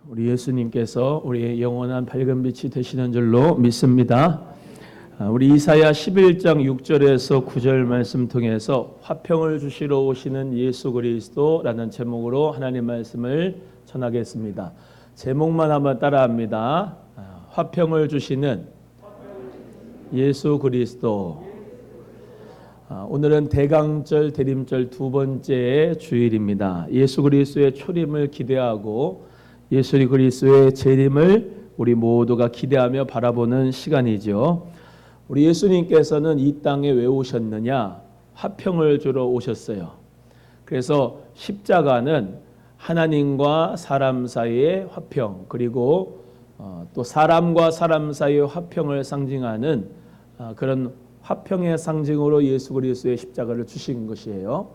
우리 예수님께서 우리의 영원한 밝은 빛이 되시는 줄로 믿습니다. 우리 이사야 11장 6절에서 9절 말씀 통해서 화평을 주시러 오시는 예수 그리스도라는 제목으로 하나님 말씀을 전하겠습니다. 제목만 한번 따라합니다. 화평을 주시는 예수 그리스도. 오늘은 대강절 대림절 두 번째 주일입니다. 예수 그리스도의 초림을 기대하고 예수 그리스도의 재림을 우리 모두가 기대하며 바라보는 시간이죠. 우리 예수님께서는 이 땅에 왜 오셨느냐? 화평을 주러 오셨어요. 그래서 십자가는 하나님과 사람 사이의 화평, 그리고 또 사람과 사람 사이의 화평을 상징하는 그런 화평의 상징으로 예수 그리스도의 십자가를 주신 것이에요.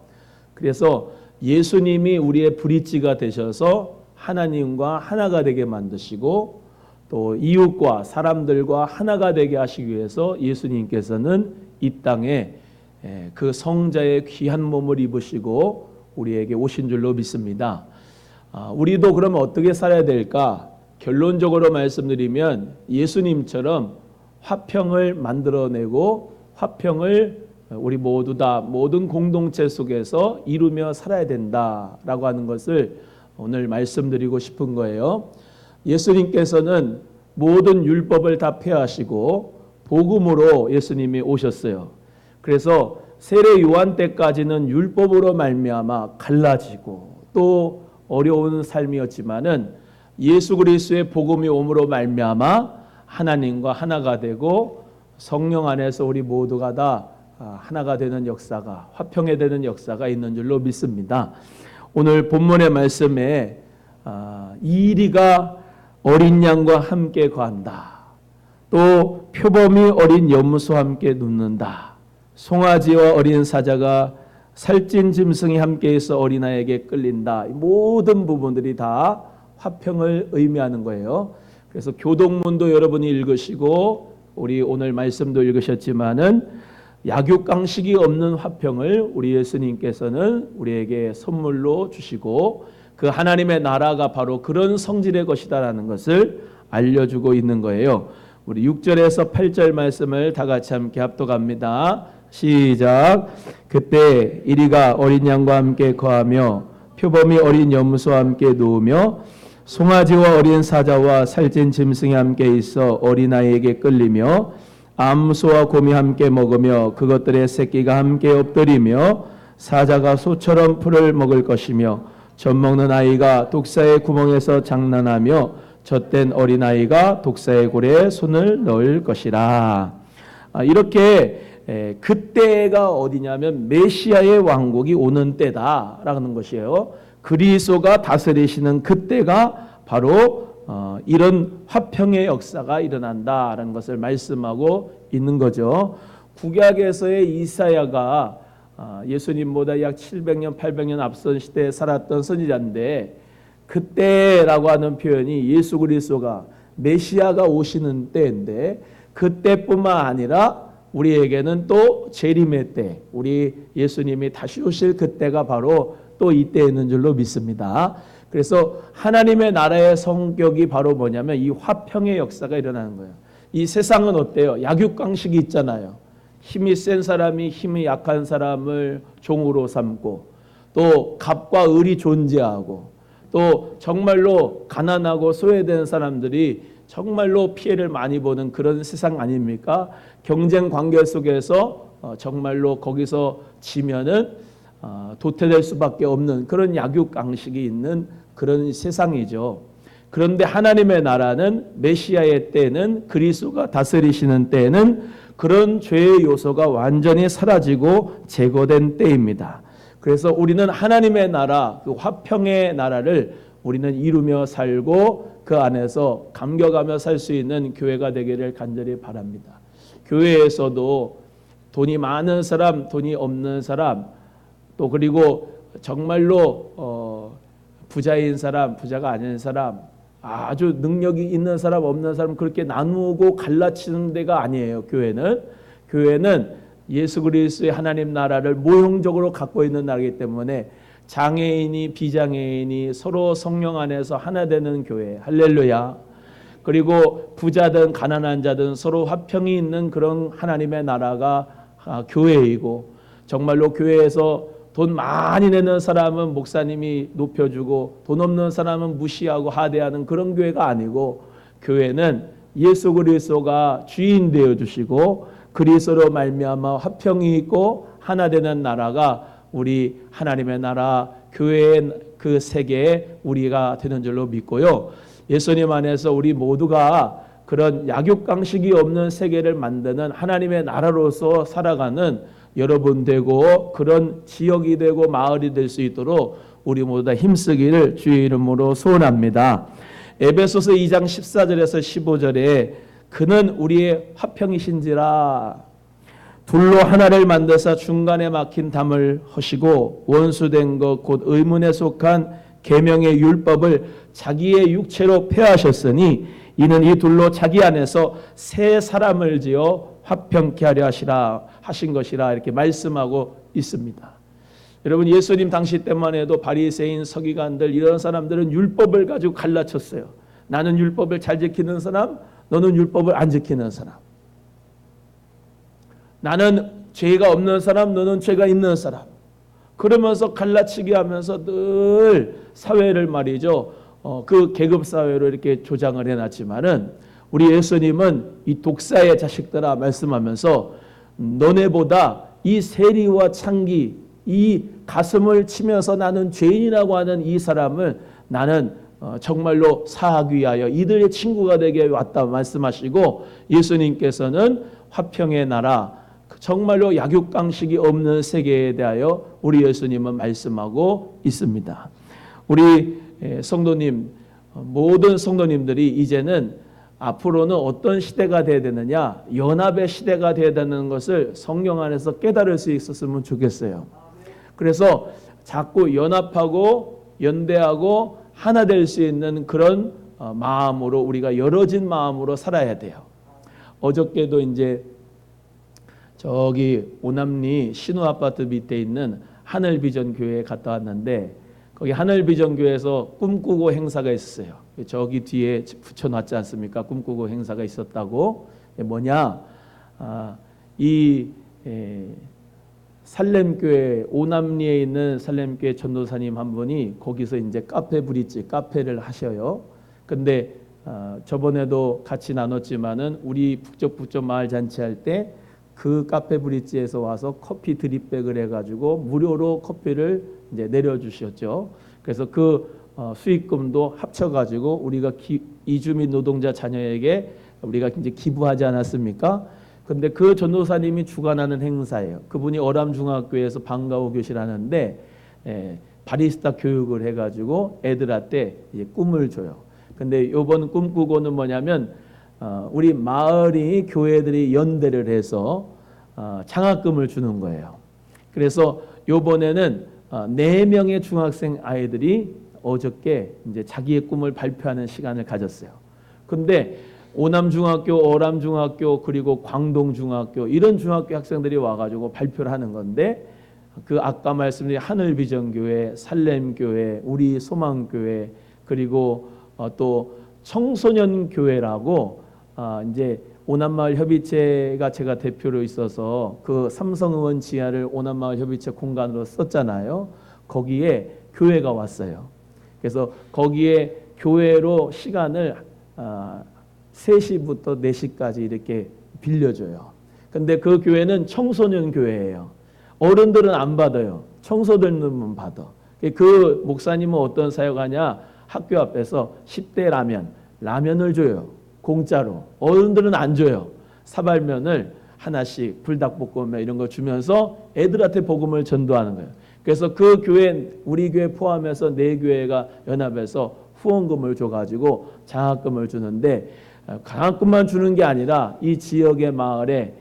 그래서 예수님이 우리의 브릿지가 되셔서 하나님과 하나가 되게 만드시고 또 이웃과 사람들과 하나가 되게 하시기 위해서 예수님께서는 이 땅에 그 성자의 귀한 몸을 입으시고 우리에게 오신 줄로 믿습니다. 우리도 그러면 어떻게 살아야 될까? 결론적으로 말씀드리면 예수님처럼 화평을 만들어내고 화평을 우리 모두 다 모든 공동체 속에서 이루며 살아야 된다라고 하는 것을 오늘 말씀드리고 싶은 거예요. 예수님께서는 모든 율법을 다 폐하시고 복음으로 예수님이 오셨어요. 그래서 세례 요한 때까지는 율법으로 말미암아 갈라지고 또 어려운 삶이었지만은 예수 그리스도의 복음이 오므로 말미암아 하나님과 하나가 되고 성령 안에서 우리 모두가 다 하나가 되는 역사가, 화평이 되는 역사가 있는 줄로 믿습니다. 오늘 본문의 말씀에 이리가 어린 양과 함께 거한다. 또 표범이 어린 염소와 함께 눕는다. 송아지와 어린 사자가 살찐 짐승이 함께 있어 어린아이에게 끌린다. 모든 부분들이 다 화평을 의미하는 거예요. 그래서 교동문도 여러분이 읽으시고 우리 오늘 말씀도 읽으셨지만은 약육강식이 없는 화평을 우리 예수님께서는 우리에게 선물로 주시고 그 하나님의 나라가 바로 그런 성질의 것이다라는 것을 알려주고 있는 거예요. 우리 6절에서 8절 말씀을 다 같이 함께 합독합니다. 시작. 그때 이리가 어린 양과 함께 거하며 표범이 어린 염소와 함께 누우며 송아지와 어린 사자와 살찐 짐승이 함께 있어 어린아이에게 끌리며 암소와 곰이 함께 먹으며 그것들의 새끼가 함께 엎드리며 사자가 소처럼 풀을 먹을 것이며 젖먹는 아이가 독사의 구멍에서 장난하며 젖된 어린아이가 독사의 고래에 손을 넣을 것이라. 이렇게 그때가 어디냐면 메시아의 왕국이 오는 때다라는 것이에요. 그리스도가 다스리시는 그때가 바로 이런 화평의 역사가 일어난다라는 것을 말씀하고 있는 거죠. 구약에서의 이사야가 예수님보다 약 700년, 800년 앞선 시대에 살았던 선지자인데 그때라고 하는 표현이 예수 그리스도가 메시아가 오시는 때인데 그때뿐만 아니라 우리에게는 또 재림의 때, 우리 예수님이 다시 오실 그때가 바로 또 이때에 있는 줄로 믿습니다. 그래서 하나님의 나라의 성격이 바로 뭐냐면 이 화평의 역사가 일어나는 거예요. 이 세상은 어때요? 약육강식이 있잖아요. 힘이 센 사람이 힘이 약한 사람을 종으로 삼고 또 갑과 을이 존재하고 또 정말로 가난하고 소외된 사람들이 정말로 피해를 많이 보는 그런 세상 아닙니까? 경쟁 관계 속에서 정말로 거기서 지면은 도태될 수밖에 없는 그런 약육강식이 있는 그런 세상이죠. 그런데 하나님의 나라는 메시아의 때는 그리스도가 다스리시는 때는 그런 죄의 요소가 완전히 사라지고 제거된 때입니다. 그래서 우리는 하나님의 나라, 그 화평의 나라를 우리는 이루며 살고 그 안에서 감격하며 살 수 있는 교회가 되기를 간절히 바랍니다. 교회에서도 돈이 많은 사람, 돈이 없는 사람, 또 그리고 정말로 부자인 사람, 부자가 아닌 사람, 아주 능력이 있는 사람, 없는 사람 그렇게 나누고 갈라치는 데가 아니에요. 교회는 예수 그리스도의 하나님 나라를 모형적으로 갖고 있는 나라이기 때문에 장애인이 비장애인이 서로 성령 안에서 하나 되는 교회. 할렐루야. 그리고 부자든 가난한 자든 서로 화평이 있는 그런 하나님의 나라가 교회이고, 정말로 교회에서 돈 많이 내는 사람은 목사님이 높여주고 돈 없는 사람은 무시하고 하대하는 그런 교회가 아니고, 교회는 예수 그리스도가 주인 되어 주시고 그리스도로 말미암아 화평이 있고 하나 되는 나라가 우리 하나님의 나라 교회의 그 세계에 우리가 되는 줄로 믿고요. 예수님 안에서 우리 모두가 그런 약육강식이 없는 세계를 만드는 하나님의 나라로서 살아가는 여러분 되고 그런 지역이 되고 마을이 될 수 있도록 우리 모두 다 힘쓰기를 주의 이름으로 소원합니다. 에베소서 2장 14절에서 15절에 그는 우리의 화평이신지라 둘로 하나를 만드사 중간에 막힌 담을 허시고 원수된 것 곧 의문에 속한 계명의 율법을 자기의 육체로 폐하셨으니 이는 이 둘로 자기 안에서 새 사람을 지어 화평케 하려 하신 것이라 이렇게 말씀하고 있습니다. 여러분, 예수님 당시 때만 해도 바리새인 서기관들 이런 사람들은 율법을 가지고 갈라쳤어요. 나는 율법을 잘 지키는 사람, 너는 율법을 안 지키는 사람. 나는 죄가 없는 사람, 너는 죄가 있는 사람. 그러면서 갈라치기 하면서 늘 사회를 말이죠. 그 계급 사회로 이렇게 조장을 해놨지만은 우리 예수님은 이 독사의 자식들아 말씀하면서 너네보다 이 세리와 창기, 이 가슴을 치면서 나는 죄인이라고 하는 이 사람을 나는 정말로 사하기 위하여 이들의 친구가 되게 왔다 말씀하시고, 예수님께서는 화평의 나라, 정말로 약육강식이 없는 세계에 대하여 우리 예수님은 말씀하고 있습니다. 우리 성도님, 모든 성도님들이 이제는 앞으로는 어떤 시대가 되어야 되느냐, 연합의 시대가 되어야 되는 것을 성령 안에서 깨달을 수 있었으면 좋겠어요. 그래서 자꾸 연합하고 연대하고 하나 될 수 있는 그런 마음으로 우리가 열어진 마음으로 살아야 돼요. 어저께도 이제 저기 오남리 신우 아파트 밑에 있는 하늘비전 교회에 갔다 왔는데, 거기 하늘비전 교회에서 꿈꾸고 행사가 있었어요. 저기 뒤에 붙여놨지 않습니까? 꿈꾸고 행사가 있었다고. 뭐냐? 이 살렘교회 오남리에 있는 살렘교회 전도사님 한 분이 거기서 이제 카페 브릿지 카페를 하셔요. 근데 저번에도 같이 나눴지만은 우리 북적 마을 잔치할 때 그 카페 브릿지에서 와서 커피 드립백을 해가지고 무료로 커피를 이제 내려주셨죠. 그래서 그 수익금도 합쳐가지고 우리가 이주민 노동자 자녀에게 우리가 이제 기부하지 않았습니까? 근데 그 전도사님이 주관하는 행사예요. 그분이 어람중학교에서 방과후 교실 하는데 바리스타 교육을 해가지고 애들한테 이제 꿈을 줘요. 근데 이번 꿈꾸고는 뭐냐면 우리 마을이 교회들이 연대를 해서 장학금을 주는 거예요. 그래서 이번에는 4명의 중학생 아이들이 어저께 이제 자기의 꿈을 발표하는 시간을 가졌어요. 근데 오남중학교, 어람중학교, 그리고 광동중학교 이런 중학교 학생들이 와가지고 발표를 하는 건데, 그 아까 말씀드린 하늘비전교회, 살렘교회, 우리 소망교회, 그리고 또 청소년교회라고 이제 오남마을 협의체가 제가 대표로 있어서 그 삼성의원 지하를 오남마을 협의체 공간으로 썼잖아요. 거기에 교회가 왔어요. 그래서 거기에 교회로 시간을 3시부터 4시까지 이렇게 빌려줘요. 근데 그 교회는 청소년 교회예요. 어른들은 안 받아요. 청소년들만 받아. 그 목사님은 어떤 사역하냐, 학교 앞에서 10대 라면을 줘요. 공짜로. 어른들은 안 줘요. 사발면을 하나씩 불닭볶음면 이런 거 주면서 애들한테 복음을 전도하는 거예요. 그래서 그 교회, 우리 교회 포함해서 4교회가 연합해서 후원금을 줘가지고 장학금을 주는데, 장학금만 주는 게 아니라 이 지역의 마을에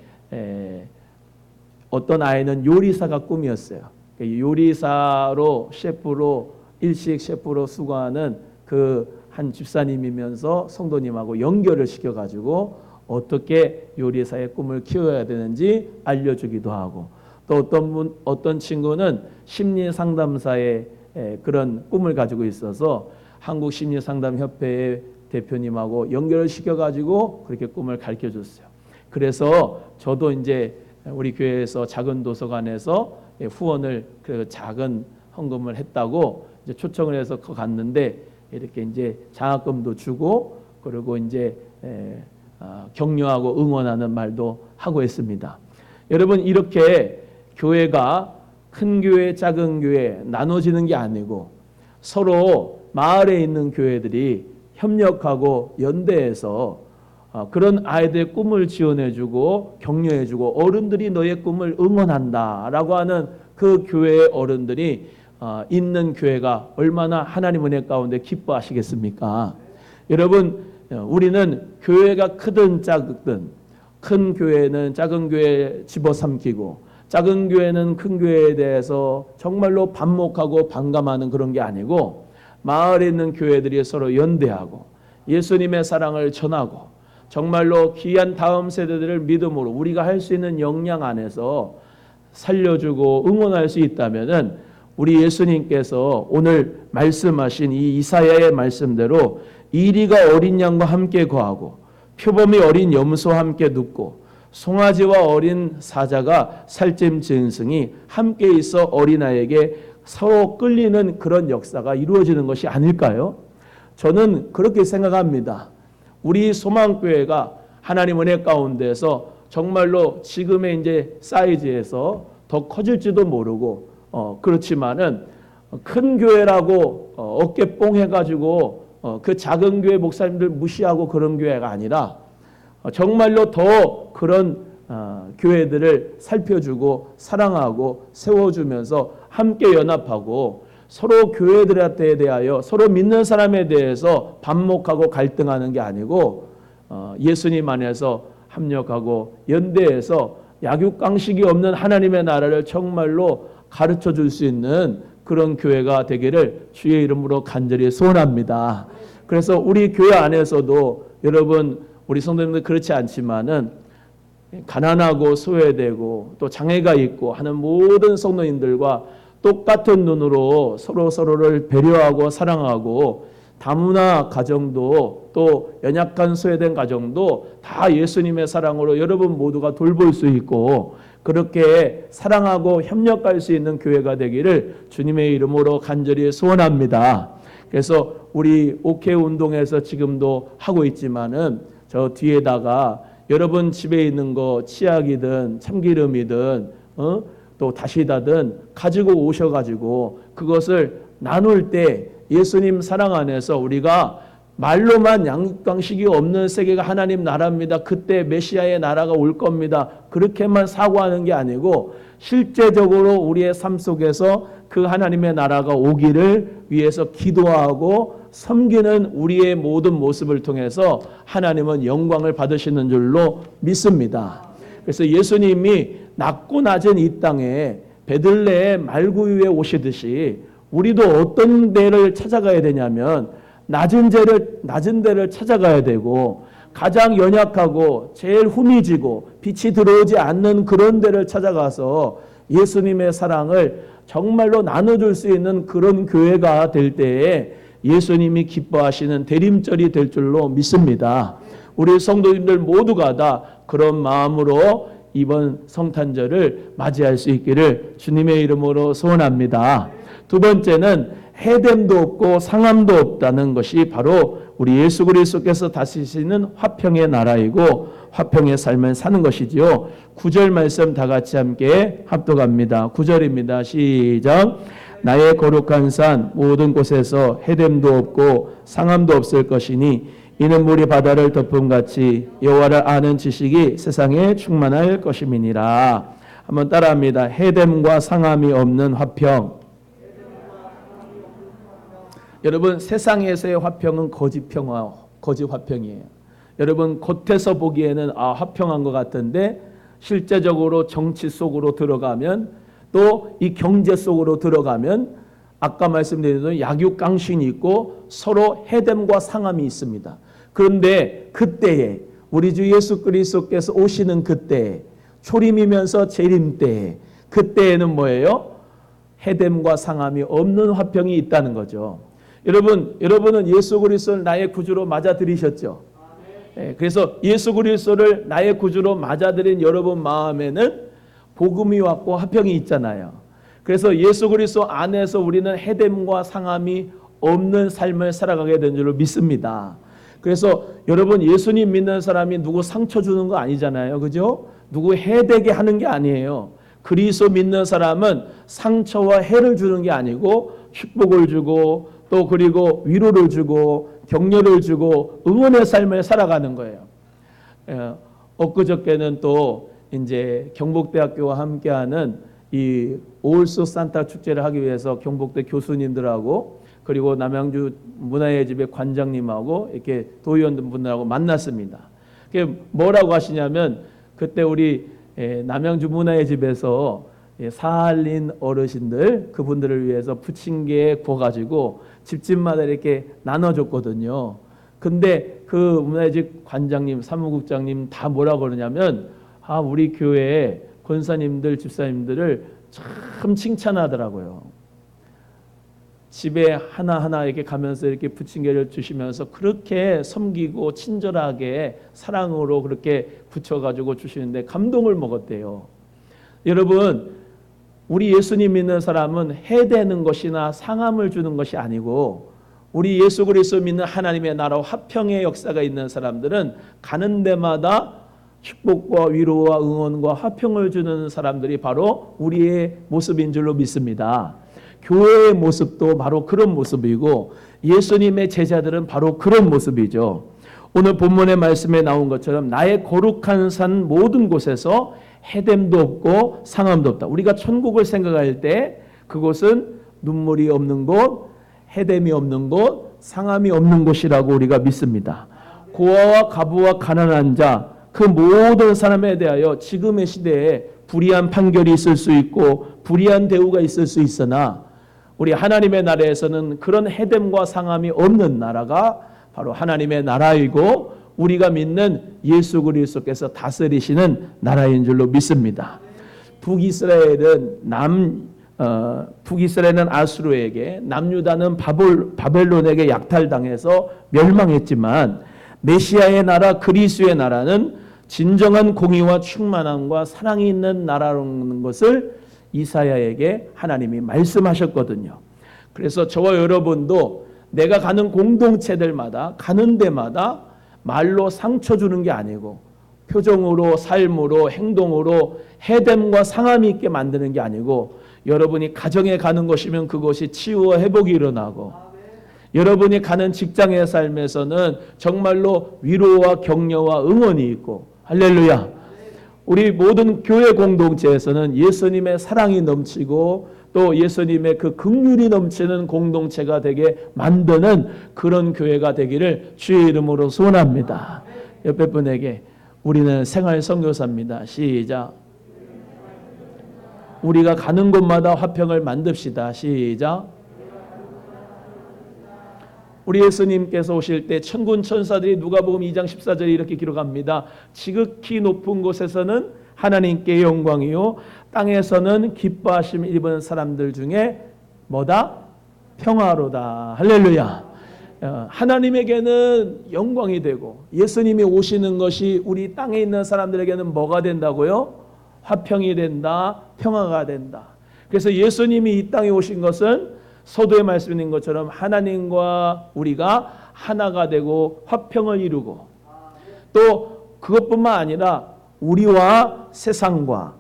어떤 아이는 요리사가 꿈이었어요. 요리사로 셰프로 일식 셰프로 수고하는 그 한 집사님이면서 성도님하고 연결을 시켜가지고 어떻게 요리사의 꿈을 키워야 되는지 알려주기도 하고, 또 어떤 친구는 심리 상담사의 그런 꿈을 가지고 있어서 한국 심리 상담 협회의 대표님하고 연결을 시켜가지고 그렇게 꿈을 가르쳐 줬어요. 그래서 저도 이제 우리 교회에서 작은 도서관에서 후원을 그 작은 헌금을 했다고 이제 초청을 해서 갔는데 이렇게 이제 장학금도 주고 그리고 이제 격려하고 응원하는 말도 하고 했습니다. 여러분 이렇게 교회가 큰 교회, 작은 교회 나눠지는 게 아니고 서로 마을에 있는 교회들이 협력하고 연대해서 그런 아이들의 꿈을 지원해주고 격려해주고 어른들이 너의 꿈을 응원한다라고 하는 그 교회의 어른들이 있는 교회가 얼마나 하나님 은혜 가운데 기뻐하시겠습니까? 여러분 우리는 교회가 크든 작든 큰 교회는 작은 교회 집어삼키고 작은 교회는 큰 교회에 대해서 정말로 반목하고 반감하는 그런 게 아니고 마을에 있는 교회들이 서로 연대하고 예수님의 사랑을 전하고 정말로 귀한 다음 세대들을 믿음으로 우리가 할 수 있는 역량 안에서 살려주고 응원할 수 있다면은 우리 예수님께서 오늘 말씀하신 이 이사야의 말씀대로 이리가 어린 양과 함께 거하고 표범이 어린 염소와 함께 눕고 송아지와 어린 사자가 살찜 짐승이 함께 있어 어린아이에게 서로 끌리는 그런 역사가 이루어지는 것이 아닐까요? 저는 그렇게 생각합니다. 우리 소망교회가 하나님 은혜 가운데서 정말로 지금의 이제 사이즈에서 더 커질지도 모르고 그렇지만은 큰 교회라고 어깨 뽕 해가지고 그 작은 교회 목사님들 무시하고 그런 교회가 아니라 정말로 더 그런 교회들을 살펴주고 사랑하고 세워주면서 함께 연합하고 서로 교회들에 대하여 서로 믿는 사람에 대해서 반목하고 갈등하는 게 아니고 예수님 안에서 합력하고 연대해서 약육강식이 없는 하나님의 나라를 정말로 가르쳐 줄 수 있는 그런 교회가 되기를 주의 이름으로 간절히 소원합니다. 그래서 우리 교회 안에서도 여러분 우리 성도님들 그렇지 않지만은 가난하고 소외되고 또 장애가 있고 하는 모든 성도님들과 똑같은 눈으로 서로를 배려하고 사랑하고 다문화 가정도 또 연약한 소외된 가정도 다 예수님의 사랑으로 여러분 모두가 돌볼 수 있고 그렇게 사랑하고 협력할 수 있는 교회가 되기를 주님의 이름으로 간절히 소원합니다. 그래서 우리 옥회 운동에서 지금도 하고 있지만은 저 뒤에다가 여러분 집에 있는 거 치약이든 참기름이든 또 다시다든 가지고 오셔가지고 그것을 나눌 때 예수님 사랑 안에서 우리가 말로만 양육강식이 없는 세계가 하나님 나라입니다. 그때 메시아의 나라가 올 겁니다. 그렇게만 사고하는 게 아니고 실제적으로 우리의 삶 속에서 그 하나님의 나라가 오기를 위해서 기도하고 섬기는 우리의 모든 모습을 통해서 하나님은 영광을 받으시는 줄로 믿습니다. 그래서 예수님이 낮고 낮은 이 땅에 베들레헴 말구유에 오시듯이 우리도 어떤 데를 찾아가야 되냐면 낮은 데를 찾아가야 되고 가장 연약하고 제일 후미지고 빛이 들어오지 않는 그런 데를 찾아가서 예수님의 사랑을 정말로 나눠줄 수 있는 그런 교회가 될 때에 예수님이 기뻐하시는 대림절이 될 줄로 믿습니다. 우리 성도님들 모두가 다 그런 마음으로 이번 성탄절을 맞이할 수 있기를 주님의 이름으로 소원합니다. 두 번째는 해됨도 없고 상함도 없다는 것이 바로 우리 예수 그리스도께서 다스리시는 화평의 나라이고 화평의 삶을 사는 것이지요. 9절 말씀 다 같이 함께 합독합니다. 9절입니다. 시작. 나의 거룩한 산 모든 곳에서 해됨도 없고 상함도 없을 것이니 이는 물이 바다를 덮음같이 여호와를 아는 지식이 세상에 충만할 것임이니라. 한번 따라합니다. 해됨과 상함이 없는 화평. 여러분 세상에서의 화평은 거짓 평화, 거짓 화평이에요. 여러분 겉에서 보기에는 화평한 것 같은데 실제적으로 정치 속으로 들어가면 또 이 경제 속으로 들어가면 아까 말씀드린 대로 약육강신이 있고 서로 해됨과 상함이 있습니다. 그런데 그때에 우리 주 예수 그리스도께서 오시는 그때에 초림이면서 재림 때에 그때에는 뭐예요? 해됨과 상함이 없는 화평이 있다는 거죠. 여러분은 예수 그리스도를 나의 구주로 맞아들이셨죠. 그래서 예수 그리스도를 나의 구주로 맞아들인 여러분 마음에는 복음이 왔고 화평이 있잖아요. 그래서 예수 그리스도 안에서 우리는 해됨과 상함이 없는 삶을 살아가게 된 줄로 믿습니다. 그래서 여러분 예수님 믿는 사람이 누구 상처 주는 거 아니잖아요. 그죠? 누구 해되게 하는 게 아니에요. 그리스도 믿는 사람은 상처와 해를 주는 게 아니고 축복을 주고 또 그리고 위로를 주고 격려를 주고 응원의 삶을 살아가는 거예요. 엊그저께는 또 이제 경북대학교와 함께하는 이 올수 산타 축제를 하기 위해서 경북대 교수님들하고 그리고 남양주 문화의 집의 관장님하고 이렇게 도의원분들하고 만났습니다. 그게 뭐라고 하시냐면 그때 우리 남양주 문화의 집에서 사할린 어르신들 그분들을 위해서 부침개 구워가지고 집집마다 이렇게 나눠줬거든요. 근데 그 문화의 집 관장님, 사무국장님 다 뭐라고 그러냐면 우리 교회 권사님들, 집사님들을 참 칭찬하더라고요. 집에 하나하나 이렇게 가면서 이렇게 부침개를 주시면서 그렇게 섬기고 친절하게 사랑으로 그렇게 붙여가지고 주시는데 감동을 먹었대요. 여러분, 우리 예수님 믿는 사람은 해되는 것이나 상함을 주는 것이 아니고 우리 예수 그리스도 믿는 하나님의 나라 화평의 역사가 있는 사람들은 가는 데마다 축복과 위로와 응원과 화평을 주는 사람들이 바로 우리의 모습인 줄로 믿습니다. 교회의 모습도 바로 그런 모습이고 예수님의 제자들은 바로 그런 모습이죠. 오늘 본문의 말씀에 나온 것처럼 나의 거룩한 산 모든 곳에서 해됨도 없고 상함도 없다. 우리가 천국을 생각할 때 그곳은 눈물이 없는 곳, 해됨이 없는 곳, 상함이 없는 곳이라고 우리가 믿습니다. 고아와 과부와 가난한 자, 그 모든 사람에 대하여 지금의 시대에 불의한 판결이 있을 수 있고 불의한 대우가 있을 수 있으나 우리 하나님의 나라에서는 그런 해됨과 상함이 없는 나라가 바로 하나님의 나라이고 우리가 믿는 예수 그리스도께서 다스리시는 나라인 줄로 믿습니다. 북이스라엘은 아수르에게 남유다는 바벨론에게 약탈당해서 멸망했지만 메시아의 나라 그리스도의 나라는 진정한 공의와 충만함과 사랑이 있는 나라라는 것을 이사야에게 하나님이 말씀하셨거든요. 그래서 저와 여러분도 내가 가는 공동체들마다 가는 데마다 말로 상처 주는 게 아니고 표정으로 삶으로 행동으로 해됨과 상함이 있게 만드는 게 아니고 여러분이 가정에 가는 것이면 그것이 치유와 회복이 일어나고 여러분이 가는 직장의 삶에서는 정말로 위로와 격려와 응원이 있고 할렐루야. 우리 모든 교회 공동체에서는 예수님의 사랑이 넘치고 또 예수님의 그 긍휼이 넘치는 공동체가 되게 만드는 그런 교회가 되기를 주의 이름으로 소원합니다. 옆에 분에게 우리는 생활 선교사입니다. 시작. 우리가 가는 곳마다 화평을 만듭시다. 시작. 우리 예수님께서 오실 때 천군 천사들이 누가복음 2장 14절에 이렇게 기록합니다. 지극히 높은 곳에서는 하나님께 영광이요 땅에서는 기뻐하심을 입은 사람들 중에 뭐다? 평화로다. 할렐루야. 하나님에게는 영광이 되고 예수님이 오시는 것이 우리 땅에 있는 사람들에게는 뭐가 된다고요? 화평이 된다. 평화가 된다. 그래서 예수님이 이 땅에 오신 것은 서도에 말씀인 것처럼 하나님과 우리가 하나가 되고 화평을 이루고 또 그것뿐만 아니라 우리와 세상과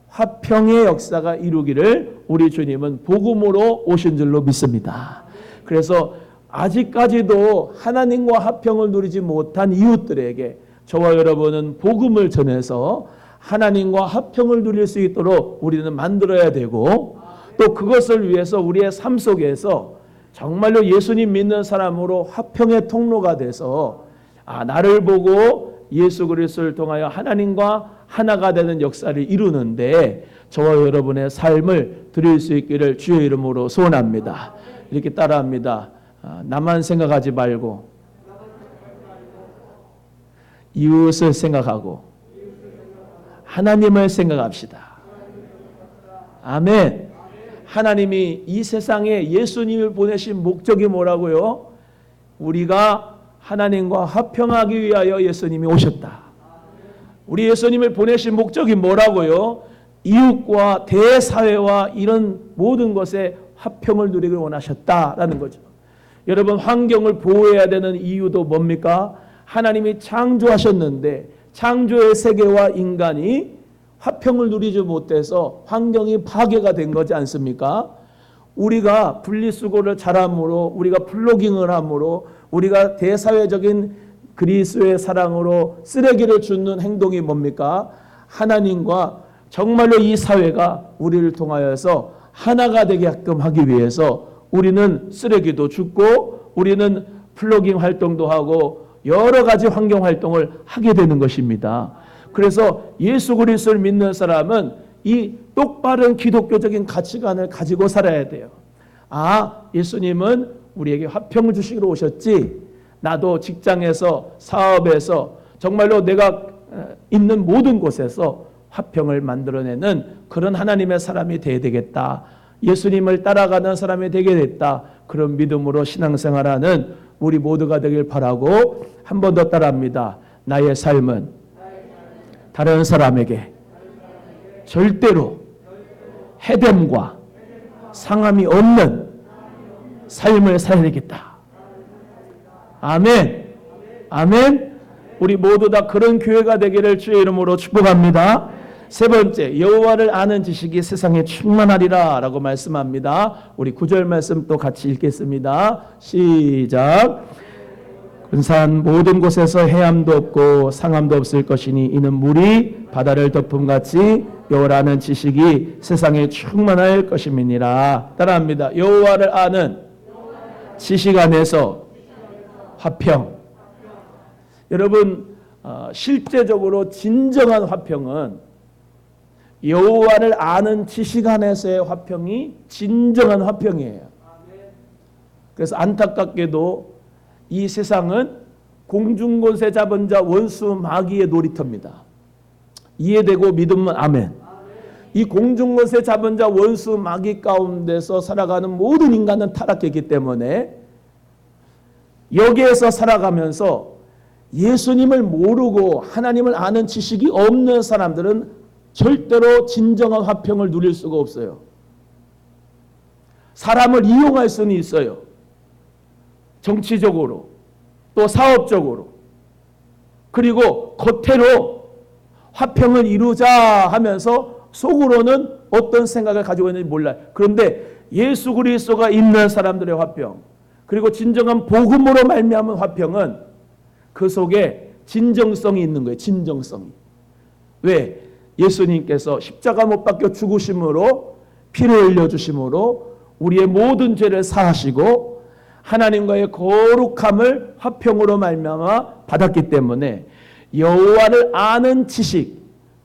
화평의 역사가 이루기를 우리 주님은 복음으로 오신 줄로 믿습니다. 그래서 아직까지도 하나님과 화평을 누리지 못한 이웃들에게 저와 여러분은 복음을 전해서 하나님과 화평을 누릴 수 있도록 우리는 만들어야 되고 또 그것을 위해서 우리의 삶 속에서 정말로 예수님 믿는 사람으로 화평의 통로가 돼서 나를 보고 예수 그리스도를 통하여 하나님과 하나가 되는 역사를 이루는데 저와 여러분의 삶을 드릴 수 있기를 주의 이름으로 소원합니다. 이렇게 따라합니다. 나만 생각하지 말고 이웃을 생각하고 하나님을 생각합시다. 아멘. 하나님이 이 세상에 예수님을 보내신 목적이 뭐라고요? 우리가 하나님과 화평하기 위하여 예수님이 오셨다. 우리 예수님을 보내신 목적이 뭐라고요? 이웃과 대사회와 이런 모든 것에 화평을 누리길 원하셨다라는 거죠. 여러분, 환경을 보호해야 되는 이유도 뭡니까? 하나님이 창조하셨는데 창조의 세계와 인간이 화평을 누리지 못해서 환경이 파괴가 된 거지 않습니까? 우리가 분리수거를 잘함으로, 우리가 플로깅을 함으로, 우리가 대사회적인 그리스도의 사랑으로 쓰레기를 줍는 행동이 뭡니까? 하나님과 정말로 이 사회가 우리를 통하여서 하나가 되게끔 하기 위해서 우리는 쓰레기도 줍고 우리는 플로깅 활동도 하고 여러 가지 환경 활동을 하게 되는 것입니다. 그래서 예수 그리스도를 믿는 사람은 이 똑바른 기독교적인 가치관을 가지고 살아야 돼요. 아, 예수님은 우리에게 화평을 주시기로 오셨지. 나도 직장에서, 사업에서, 정말로 내가 있는 모든 곳에서 화평을 만들어내는 그런 하나님의 사람이 되어야 되겠다. 예수님을 따라가는 사람이 되게 됐다. 그런 믿음으로 신앙생활하는 우리 모두가 되길 바라고 한 번 더 따라합니다. 나의 삶은 다른 사람에게 절대로 해됨과 상함이 없는 삶을 살아야 되겠다. 아멘. 아멘. 우리 모두 다 그런 교회가 되기를 주의 이름으로 축복합니다. 세 번째, 여호와를 아는 지식이 세상에 충만하리라 라고 말씀합니다. 우리 9절 말씀 또 같이 읽겠습니다. 시작. 근사한 모든 곳에서 해함도 없고 상함도 없을 것이니 이는 물이 바다를 덮음같이 여호와를 아는 지식이 세상에 충만할 것임이니라. 따라합니다. 여호와를 아는 지식 안에서 화평. 여러분, 실제적으로 진정한 화평은 여호와를 아는 지식 안에서의 화평이 진정한 화평이에요. 그래서 안타깝게도 이 세상은 공중권세 잡은 자 원수 마귀의 놀이터입니다. 이해되고 믿으면 아멘. 이 공중권세 잡은 자 원수 마귀 가운데서 살아가는 모든 인간은 타락했기 때문에 여기에서 살아가면서 예수님을 모르고 하나님을 아는 지식이 없는 사람들은 절대로 진정한 화평을 누릴 수가 없어요. 사람을 이용할 수는 있어요. 정치적으로, 또 사업적으로. 그리고 겉으로 화평을 이루자 하면서 속으로는 어떤 생각을 가지고 있는지 몰라요. 그런데 예수 그리스도가 있는 사람들의 화평, 그리고 진정한 복음으로 말미암은 화평은 그 속에 진정성이 있는 거예요. 진정성이. 왜? 예수님께서 십자가 못 박혀 죽으심으로, 피를 흘려주심으로 우리의 모든 죄를 사하시고 하나님과의 거룩함을 화평으로 말미암아 받았기 때문에 여호와를 아는 지식,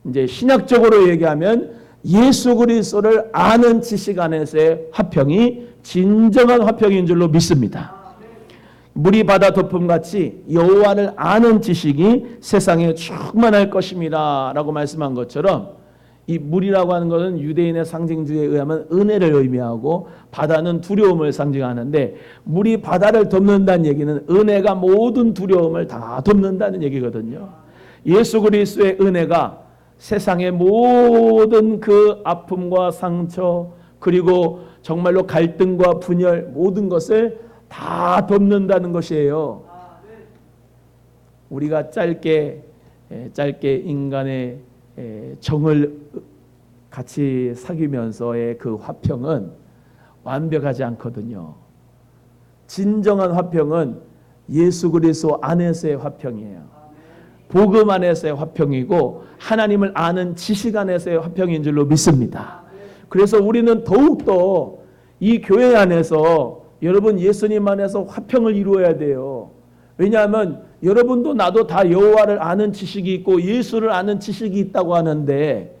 이제 신약적으로 얘기하면 예수 그리스도를 아는 지식 안에서의 화평이 진정한 화평인 줄로 믿습니다. 물이 바다 덮음같이 여호와를 아는 지식이 세상에 충만할 것입니다 라고 말씀한 것처럼, 이 물이라고 하는 것은 유대인의 상징주의에 의하면 은혜를 의미하고 바다는 두려움을 상징하는데, 물이 바다를 덮는다는 얘기는 은혜가 모든 두려움을 다 덮는다는 얘기거든요. 예수 그리스도의 은혜가 세상의 모든 그 아픔과 상처, 그리고 정말로 갈등과 분열, 모든 것을 다 덮는다는 것이에요. 우리가 짧게 인간의 정을 같이 사귀면서의 그 화평은 완벽하지 않거든요. 진정한 화평은 예수 그리스도 안에서의 화평이에요. 복음 안에서의 화평이고 하나님을 아는 지식 안에서의 화평인 줄로 믿습니다. 그래서 우리는 더욱더 이 교회 안에서 여러분 예수님 안에서 화평을 이루어야 돼요. 왜냐하면 여러분도 나도 다 여호와를 아는 지식이 있고 예수를 아는 지식이 있다고 하는데,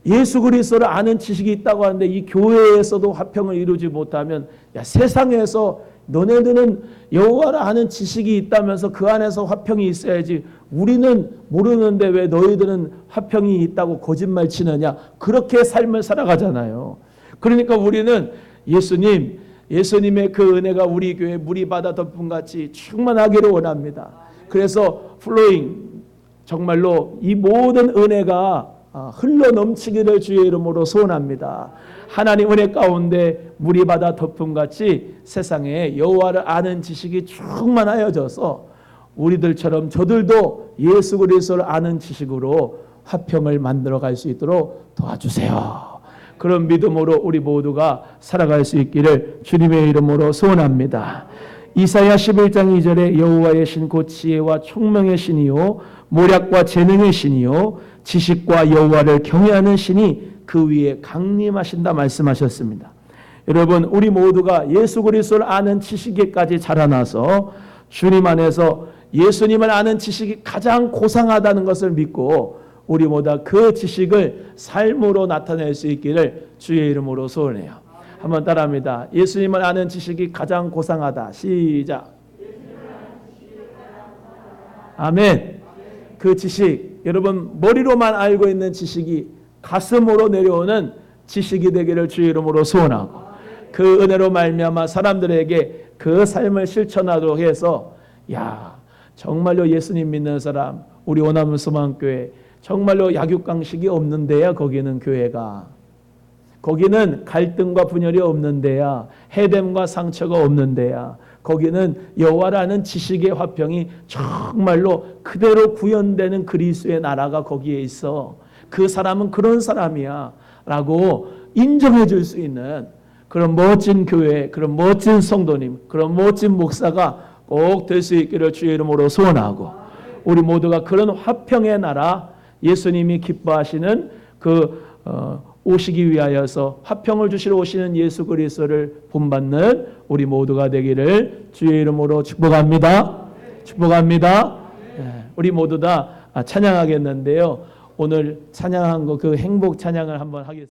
예수 그리스도를 아는 지식이 있다고 하는데 이 교회에서도 화평을 이루지 못하면, 야, 세상에서 너네들은 여호와를 아는 지식이 있다면서 그 안에서 화평이 있어야지. 우리는 모르는데 왜 너희들은 화평이 있다고 거짓말 치느냐. 그렇게 삶을 살아가잖아요. 그러니까 우리는 예수님의 그 은혜가 우리 교회 물이 바다 덮음같이 충만하기를 원합니다. 그래서 플로잉, 정말로 이 모든 은혜가 흘러 넘치기를 주의 이름으로 소원합니다. 하나님 은혜 가운데 물이 바다 덮음같이 세상에 여호와를 아는 지식이 충만하여져서 우리들처럼 저들도 예수 그리스도를 아는 지식으로 화평을 만들어갈 수 있도록 도와주세요. 그런 믿음으로 우리 모두가 살아갈 수 있기를 주님의 이름으로 소원합니다. 이사야 11장 2절에 여호와의 신 곧 지혜와 총명의 신이요 모략과 재능의 신이요 지식과 여호와를 경외하는 신이 그 위에 강림하신다 말씀하셨습니다. 여러분, 우리 모두가 예수 그리스도를 아는 지식에까지 자라나서 주님 안에서 예수님을 아는 지식이 가장 고상하다는 것을 믿고 우리 모두 그 지식을 삶으로 나타낼 수 있기를 주의 이름으로 소원해요. 한번 따라합니다. 예수님을 아는 지식이 가장 고상하다. 시작. 아멘. 그 지식, 여러분 머리로만 알고 있는 지식이 가슴으로 내려오는 지식이 되기를 주의 이름으로 소원하고, 그 은혜로 말미암아 사람들에게 그 삶을 실천하도록 해서, 야, 정말로 예수님 믿는 사람, 우리 오남은 소망교회 정말로 약육강식이 없는 데야. 거기는 교회가, 거기는 갈등과 분열이 없는 데야. 해됨과 상처가 없는 데야. 거기는 여호와라는 지식의 화평이 정말로 그대로 구현되는 그리스도의 나라가 거기에 있어. 그 사람은 그런 사람이야 라고 인정해 줄 수 있는 그런 멋진 교회, 그런 멋진 성도님, 그런 멋진 목사가 꼭 될 수 있기를 주의 이름으로 소원하고, 우리 모두가 그런 화평의 나라, 예수님이 기뻐하시는 오시기 위하여서 화평을 주시러 오시는 예수 그리스도를 본받는 우리 모두가 되기를 주의 이름으로 축복합니다. 축복합니다. 우리 모두 다 찬양하겠는데요. 오늘 찬양한 거 그 행복 찬양을 한번 하겠습니다.